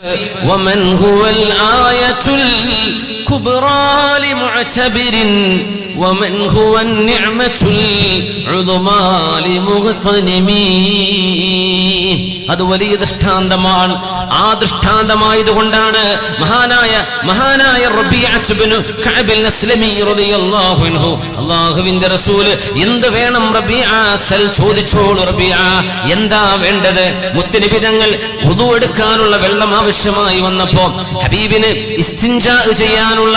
ومن هو الآية الكبرى لمعتبر ومن هو النعمة العظمى لمغتنم. അത് വലിയ ദൃഷ്ടാന്തമാണ്. ആ ദൃഷ്ടാന്തമായതുകൊണ്ടാണ് മഹാനായ റബീഅത്ത് ഇബ്നു കഅബ് അസ്ലമി റളിയല്ലാഹു അൻഹു അല്ലാഹുവിന്റെ റസൂൽ എന്ത് വേണം റബീഅ സൽ ചോദിച്ചോളൂ റബീഅ എന്താ വേണ്ടത്? മുത്തനബി തങ്ങൾ വുദു എടുക്കാനുള്ള വെള്ളം ആവശ്യമായി വന്നപ്പോൾ ഹബീബിന് ഇസ്തിൻജാ ചെയ്യാനുള്ള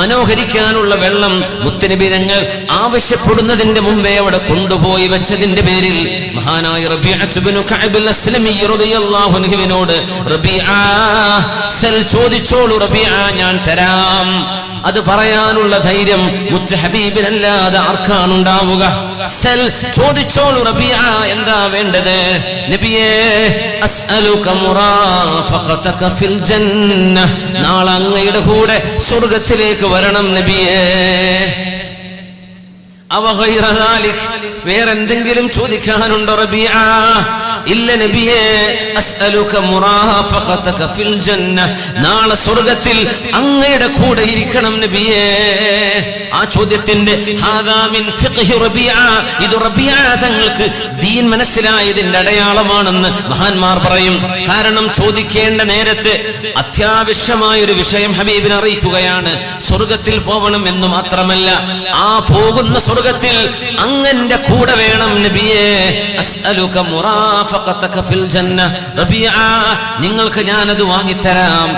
മനോഹരിക്കാനുള്ള വെള്ളം മുത്തനബി തങ്ങൾ ആവശ്യപ്പെടുന്നതിന്റെ മുമ്പേ അവിടെ കൊണ്ടുപോയി വെച്ചതിന്റെ പേരിൽ മഹാനായ റബീഅത്ത് ഇബ്നു കഅബ് അസ്ലമി റളിയല്ലാഹു അൻഹുവിനോട് റബീഅ സൽ ചോദിച്ചോളൂ റബീഅ ഞാൻ തരാം. അത് പറയാനുള്ള ധൈര്യം മുത്ത ഹബീബിനല്ലാതെ ആർക്കാണുണ്ടാവുക? സൽ ചോദിച്ചോളൂ റബീഅ എന്താ വേണ്ടത്? നബിയേ അസ്അലുക മുറാഫഖതക ഫിൽ ജന്ന, നാളെ അങ്ങയുടെ കൂടെ സ്വർഗ്ഗത്തിലേക്ക് വരണം നബിയേ. അവ ഗൈറ ദാലിക്, വേറെന്തെങ്കിലും ചോദിക്കാനുണ്ടോ റബീഅ? ഇല്ല നബിയേ. അസ്അലുക മുറാഫഖതക ഫിൽ ജന്ന, നാളെ സ്വർഗ്ഗത്തിൽ അങ്ങയുടെ കൂടെ ഇരിക്കണം നബിയേ. ആ ചോദ്യത്തിന്റെ ഹാദാ മിൻ ഫിഖ്ഹി റബീഅ, ഇത് റബീഅ തങ്ങൾക്ക് ദീൻ മനസ്സിലായതിന്റെ അടയാളമാണെന്ന് മഹാന്മാർ പറയും. കാരണം ചോദിക്കേണ്ട നേരത്തെ അത്യാവശ്യമായ ഒരു വിഷയം ഹബീബിനെ അറിയിക്കുകയാണ്. സ്വർഗ്ഗത്തിൽ പോകണം എന്ന് മാത്രമല്ല, ആ പോകുന്ന സ്വർഗ്ഗത്തിൽ അങ്ങന്റെ കൂടെ വേണം നബിയേ. അസ്അലുക മുറാഫഖതക ഫിൽ ജന്ന, റബീഅ നിങ്ങൾക്ക് ഞാനത് വാങ്ങിത്തരാം.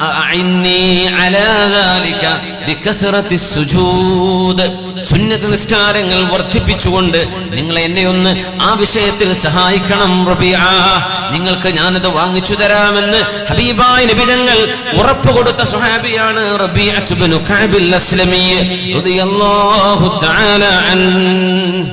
അഇന്നി അലാ ദാലിക ബികസറത്തി സുജൂദ്, സുന്നത്ത് നിസ്കാരങ്ങൾ വർദ്ധിപ്പിച്ചുകൊണ്ട് നിങ്ങൾ എന്നെ ഒന്ന് ആ വിഷയത്തിൽ സഹായിക്കണം റബീഅ, നിങ്ങൾക്ക് ഞാനത് വാങ്ങിച്ചു തരാമെന്ന് ഹബീബായ നബി തങ്ങൾ ഉറപ്പ് കൊടുത്ത സ്വഹാബിയാണ് റബീഅത്ത് ഇബ്നു കഅബ് അസ്ലമി റളിയല്ലാഹു തആല അൻഹു.